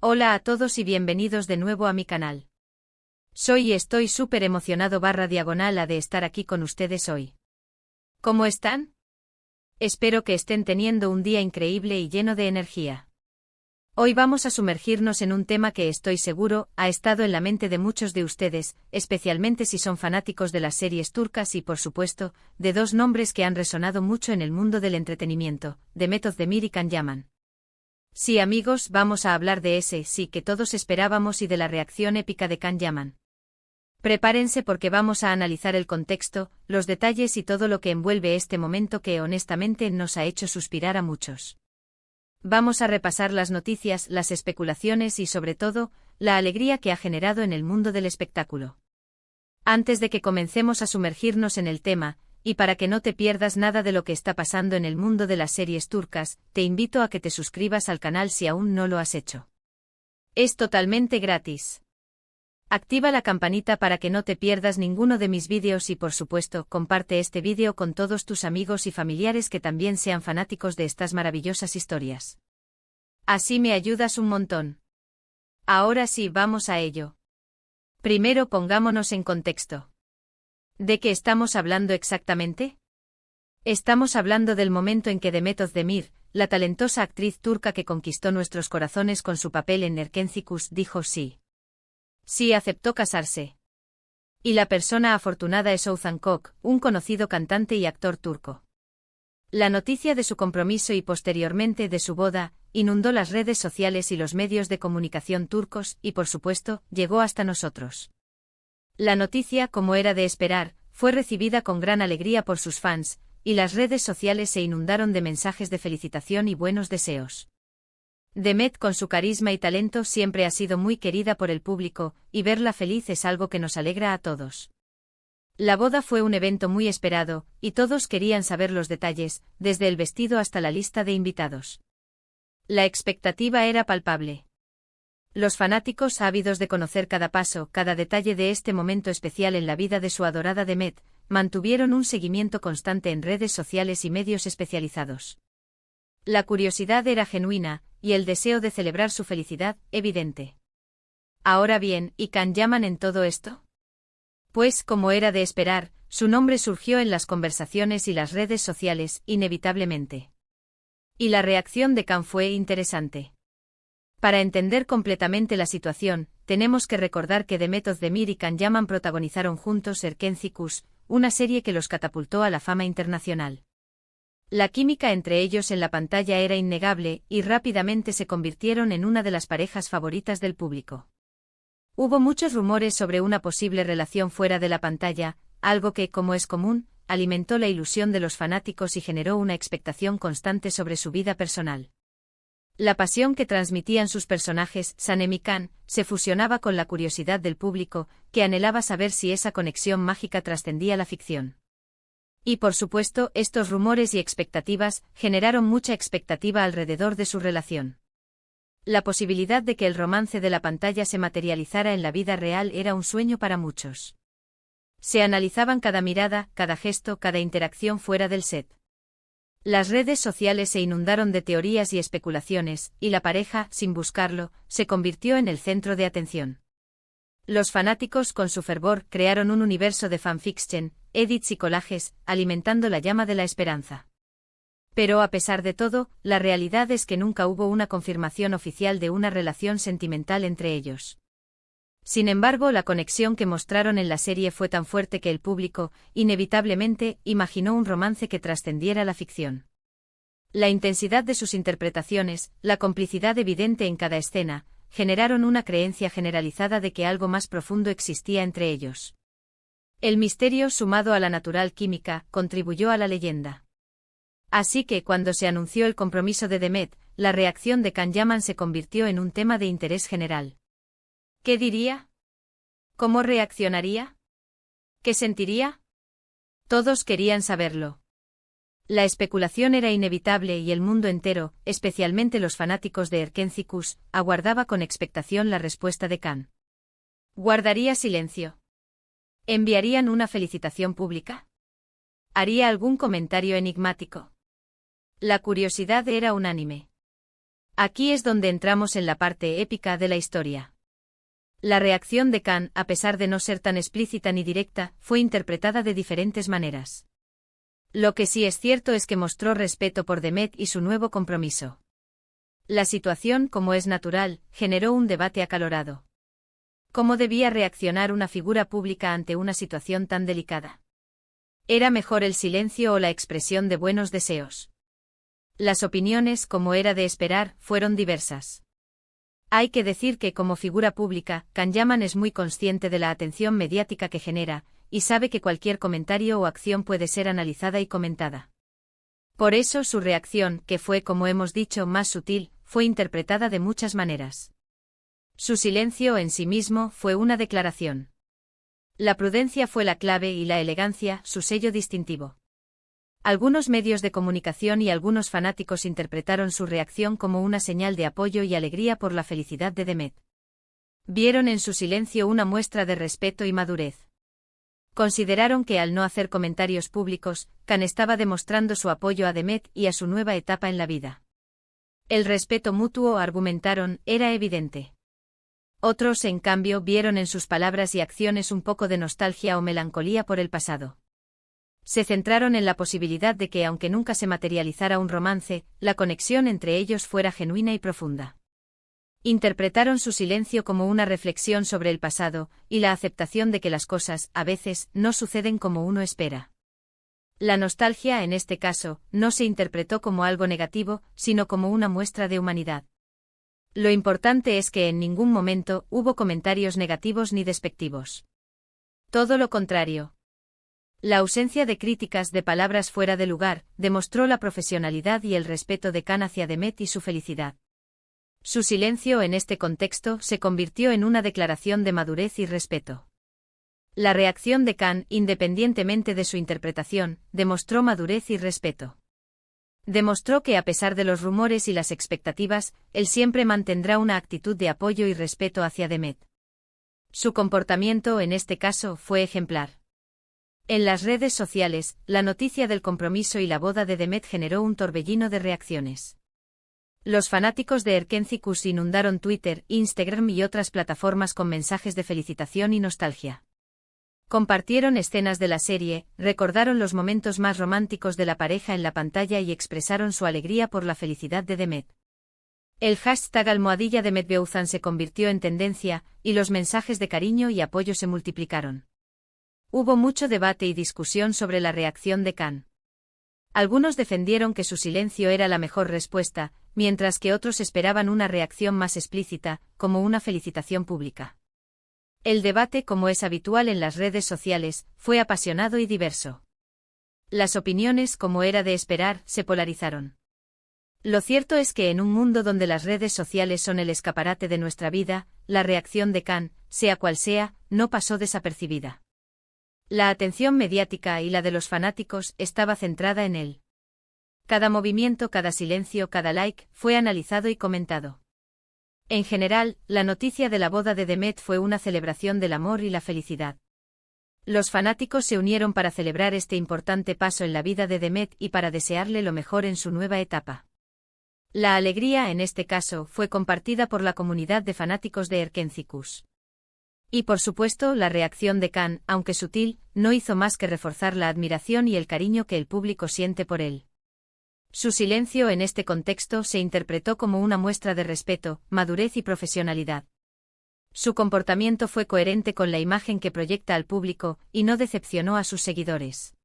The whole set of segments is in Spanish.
Hola a todos y bienvenidos de nuevo a mi canal. Soy y estoy súper emocionado /diagonal de estar aquí con ustedes hoy. ¿Cómo están? Espero que estén teniendo un día increíble y lleno de energía. Hoy vamos a sumergirnos en un tema que estoy seguro ha estado en la mente de muchos de ustedes, especialmente si son fanáticos de las series turcas y por supuesto, de dos nombres que han resonado mucho en el mundo del entretenimiento, Demet Özdemir y Can Yaman. Sí amigos, vamos a hablar de ese sí que todos esperábamos y de la reacción épica de Can Yaman. Prepárense porque vamos a analizar el contexto, los detalles y todo lo que envuelve este momento que honestamente nos ha hecho suspirar a muchos. Vamos a repasar las noticias, las especulaciones y sobre todo, la alegría que ha generado en el mundo del espectáculo. Antes de que comencemos a sumergirnos en el tema, y para que no te pierdas nada de lo que está pasando en el mundo de las series turcas, te invito a que te suscribas al canal si aún no lo has hecho. Es totalmente gratis. Activa la campanita para que no te pierdas ninguno de mis vídeos y por supuesto, comparte este vídeo con todos tus amigos y familiares que también sean fanáticos de estas maravillosas historias. Así me ayudas un montón. Ahora sí, vamos a ello. Primero pongámonos en contexto. ¿De qué estamos hablando exactamente? Estamos hablando del momento en que Demet Özdemir, la talentosa actriz turca que conquistó nuestros corazones con su papel en Erkenci Kuş, dijo sí. Sí, aceptó casarse. Y la persona afortunada es Oğuzhan Koç, un conocido cantante y actor turco. La noticia de su compromiso y posteriormente de su boda, inundó las redes sociales y los medios de comunicación turcos y por supuesto, llegó hasta nosotros. La noticia, como era de esperar, fue recibida con gran alegría por sus fans, y las redes sociales se inundaron de mensajes de felicitación y buenos deseos. Demet, con su carisma y talento, siempre ha sido muy querida por el público, y verla feliz es algo que nos alegra a todos. La boda fue un evento muy esperado, y todos querían saber los detalles, desde el vestido hasta la lista de invitados. La expectativa era palpable. Los fanáticos, ávidos de conocer cada paso, cada detalle de este momento especial en la vida de su adorada Demet, mantuvieron un seguimiento constante en redes sociales y medios especializados. La curiosidad era genuina, y el deseo de celebrar su felicidad, evidente. Ahora bien, ¿y Can Yaman en todo esto? Pues, como era de esperar, su nombre surgió en las conversaciones y las redes sociales, inevitablemente. Y la reacción de Can fue interesante. Para entender completamente la situación, tenemos que recordar que Demet Özdemir y Can Yaman protagonizaron juntos Erkenci Kuş, una serie que los catapultó a la fama internacional. La química entre ellos en la pantalla era innegable y rápidamente se convirtieron en una de las parejas favoritas del público. Hubo muchos rumores sobre una posible relación fuera de la pantalla, algo que, como es común, alimentó la ilusión de los fanáticos y generó una expectación constante sobre su vida personal. La pasión que transmitían sus personajes, Sanem y Can, se fusionaba con la curiosidad del público, que anhelaba saber si esa conexión mágica trascendía la ficción. Y por supuesto, estos rumores y expectativas generaron mucha expectativa alrededor de su relación. La posibilidad de que el romance de la pantalla se materializara en la vida real era un sueño para muchos. Se analizaban cada mirada, cada gesto, cada interacción fuera del set. Las redes sociales se inundaron de teorías y especulaciones, y la pareja, sin buscarlo, se convirtió en el centro de atención. Los fanáticos, con su fervor, crearon un universo de fanfiction, edits y collages, alimentando la llama de la esperanza. Pero a pesar de todo, la realidad es que nunca hubo una confirmación oficial de una relación sentimental entre ellos. Sin embargo, la conexión que mostraron en la serie fue tan fuerte que el público, inevitablemente, imaginó un romance que trascendiera la ficción. La intensidad de sus interpretaciones, la complicidad evidente en cada escena, generaron una creencia generalizada de que algo más profundo existía entre ellos. El misterio, sumado a la natural química, contribuyó a la leyenda. Así que, cuando se anunció el compromiso de Demet, la reacción de Can Yaman se convirtió en un tema de interés general. ¿Qué diría? ¿Cómo reaccionaría? ¿Qué sentiría? Todos querían saberlo. La especulación era inevitable y el mundo entero, especialmente los fanáticos de Erkenci Kuş, aguardaba con expectación la respuesta de Can. ¿Guardaría silencio? ¿Enviarían una felicitación pública? ¿Haría algún comentario enigmático? La curiosidad era unánime. Aquí es donde entramos en la parte épica de la historia. La reacción de Khan, a pesar de no ser tan explícita ni directa, fue interpretada de diferentes maneras. Lo que sí es cierto es que mostró respeto por Demet y su nuevo compromiso. La situación, como es natural, generó un debate acalorado. ¿Cómo debía reaccionar una figura pública ante una situación tan delicada? ¿Era mejor el silencio o la expresión de buenos deseos? Las opiniones, como era de esperar, fueron diversas. Hay que decir que como figura pública, Can Yaman es muy consciente de la atención mediática que genera, y sabe que cualquier comentario o acción puede ser analizada y comentada. Por eso su reacción, que fue como hemos dicho más sutil, fue interpretada de muchas maneras. Su silencio en sí mismo fue una declaración. La prudencia fue la clave y la elegancia, su sello distintivo. Algunos medios de comunicación y algunos fanáticos interpretaron su reacción como una señal de apoyo y alegría por la felicidad de Demet. Vieron en su silencio una muestra de respeto y madurez. Consideraron que al no hacer comentarios públicos, Khan estaba demostrando su apoyo a Demet y a su nueva etapa en la vida. El respeto mutuo, argumentaron, era evidente. Otros, en cambio, vieron en sus palabras y acciones un poco de nostalgia o melancolía por el pasado. Se centraron en la posibilidad de que, aunque nunca se materializara un romance, la conexión entre ellos fuera genuina y profunda. Interpretaron su silencio como una reflexión sobre el pasado, y la aceptación de que las cosas, a veces, no suceden como uno espera. La nostalgia, en este caso, no se interpretó como algo negativo, sino como una muestra de humanidad. Lo importante es que en ningún momento hubo comentarios negativos ni despectivos. Todo lo contrario. La ausencia de críticas de palabras fuera de lugar demostró la profesionalidad y el respeto de Khan hacia Demet y su felicidad. Su silencio en este contexto se convirtió en una declaración de madurez y respeto. La reacción de Khan, independientemente de su interpretación, demostró madurez y respeto. Demostró que a pesar de los rumores y las expectativas, él siempre mantendrá una actitud de apoyo y respeto hacia Demet. Su comportamiento en este caso fue ejemplar. En las redes sociales, la noticia del compromiso y la boda de Demet generó un torbellino de reacciones. Los fanáticos de Erkenci inundaron Twitter, Instagram y otras plataformas con mensajes de felicitación y nostalgia. Compartieron escenas de la serie, recordaron los momentos más románticos de la pareja en la pantalla y expresaron su alegría por la felicidad de Demet. El hashtag #DemetBeouzan se convirtió en tendencia, y los mensajes de cariño y apoyo se multiplicaron. Hubo mucho debate y discusión sobre la reacción de Khan. Algunos defendieron que su silencio era la mejor respuesta, mientras que otros esperaban una reacción más explícita, como una felicitación pública. El debate, como es habitual en las redes sociales, fue apasionado y diverso. Las opiniones, como era de esperar, se polarizaron. Lo cierto es que en un mundo donde las redes sociales son el escaparate de nuestra vida, la reacción de Khan, sea cual sea, no pasó desapercibida. La atención mediática y la de los fanáticos estaba centrada en él. Cada movimiento, cada silencio, cada like, fue analizado y comentado. En general, la noticia de la boda de Demet fue una celebración del amor y la felicidad. Los fanáticos se unieron para celebrar este importante paso en la vida de Demet y para desearle lo mejor en su nueva etapa. La alegría en este caso fue compartida por la comunidad de fanáticos de Erkenci. Y por supuesto la reacción de Khan, aunque sutil, no hizo más que reforzar la admiración y el cariño que el público siente por él. Su silencio en este contexto se interpretó como una muestra de respeto, madurez y profesionalidad. Su comportamiento fue coherente con la imagen que proyecta al público, y no decepcionó a sus seguidores.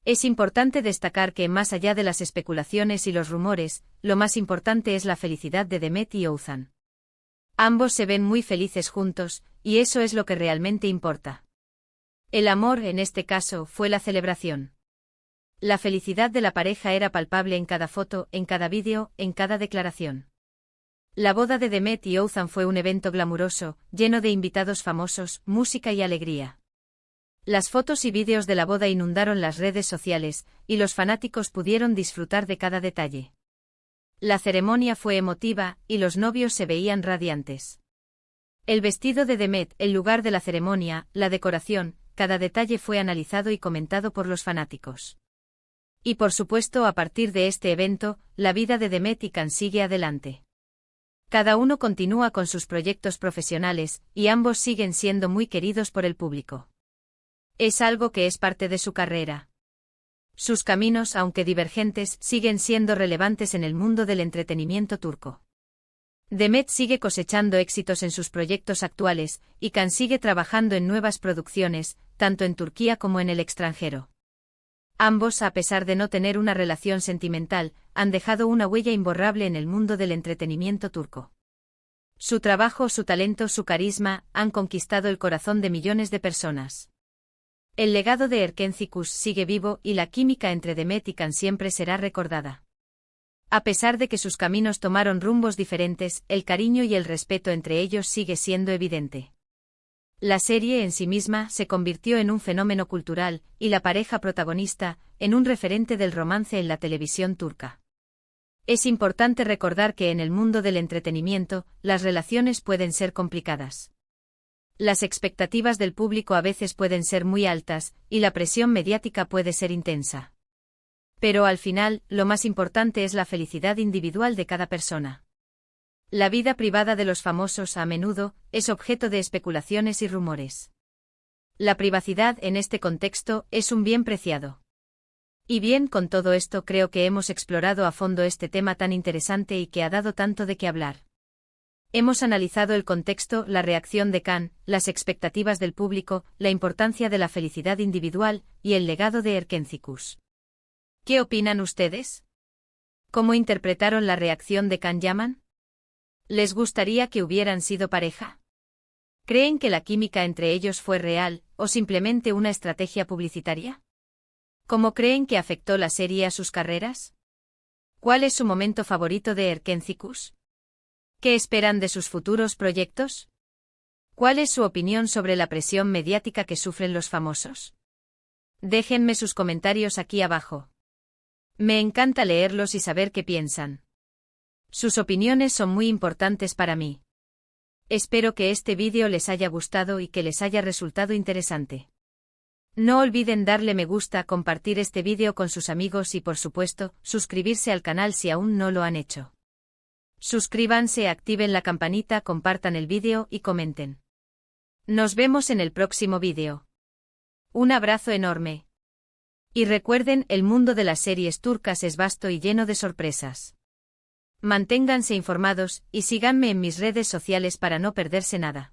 Es importante destacar que, más allá de las especulaciones y los rumores, lo más importante es la felicidad de Demet y Ouzan. Ambos se ven muy felices juntos, y eso es lo que realmente importa. El amor, en este caso, fue la celebración. La felicidad de la pareja era palpable en cada foto, en cada vídeo, en cada declaración. La boda de Demet y Ouzan fue un evento glamuroso, lleno de invitados famosos, música y alegría. Las fotos y vídeos de la boda inundaron las redes sociales, y los fanáticos pudieron disfrutar de cada detalle. La ceremonia fue emotiva, y los novios se veían radiantes. El vestido de Demet, el lugar de la ceremonia, la decoración, cada detalle fue analizado y comentado por los fanáticos. Y por supuesto, a partir de este evento, la vida de Demet y Khan sigue adelante. Cada uno continúa con sus proyectos profesionales, y ambos siguen siendo muy queridos por el público. Es algo que es parte de su carrera. Sus caminos, aunque divergentes, siguen siendo relevantes en el mundo del entretenimiento turco. Demet sigue cosechando éxitos en sus proyectos actuales, y Can sigue trabajando en nuevas producciones, tanto en Turquía como en el extranjero. Ambos, a pesar de no tener una relación sentimental, han dejado una huella imborrable en el mundo del entretenimiento turco. Su trabajo, su talento, su carisma, han conquistado el corazón de millones de personas. El legado de Erkencikus sigue vivo y la química entre Demet y Can siempre será recordada. A pesar de que sus caminos tomaron rumbos diferentes, el cariño y el respeto entre ellos sigue siendo evidente. La serie en sí misma se convirtió en un fenómeno cultural, y la pareja protagonista, en un referente del romance en la televisión turca. Es importante recordar que en el mundo del entretenimiento, las relaciones pueden ser complicadas. Las expectativas del público a veces pueden ser muy altas, y la presión mediática puede ser intensa. Pero al final, lo más importante es la felicidad individual de cada persona. La vida privada de los famosos a menudo es objeto de especulaciones y rumores. La privacidad en este contexto es un bien preciado. Y bien, con todo esto creo que hemos explorado a fondo este tema tan interesante y que ha dado tanto de qué hablar. Hemos analizado el contexto, la reacción de Can, las expectativas del público, la importancia de la felicidad individual y el legado de Erkencikus. ¿Qué opinan ustedes? ¿Cómo interpretaron la reacción de Can Yaman? ¿Les gustaría que hubieran sido pareja? ¿Creen que la química entre ellos fue real, o simplemente una estrategia publicitaria? ¿Cómo creen que afectó la serie a sus carreras? ¿Cuál es su momento favorito de Erkencikus? ¿Qué esperan de sus futuros proyectos? ¿Cuál es su opinión sobre la presión mediática que sufren los famosos? Déjenme sus comentarios aquí abajo. Me encanta leerlos y saber qué piensan. Sus opiniones son muy importantes para mí. Espero que este vídeo les haya gustado y que les haya resultado interesante. No olviden darle me gusta, compartir este vídeo con sus amigos y por supuesto, suscribirse al canal si aún no lo han hecho. Suscríbanse, activen la campanita, compartan el vídeo y comenten. Nos vemos en el próximo vídeo. Un abrazo enorme. Y recuerden, el mundo de las series turcas es vasto y lleno de sorpresas. Manténganse informados y síganme en mis redes sociales para no perderse nada.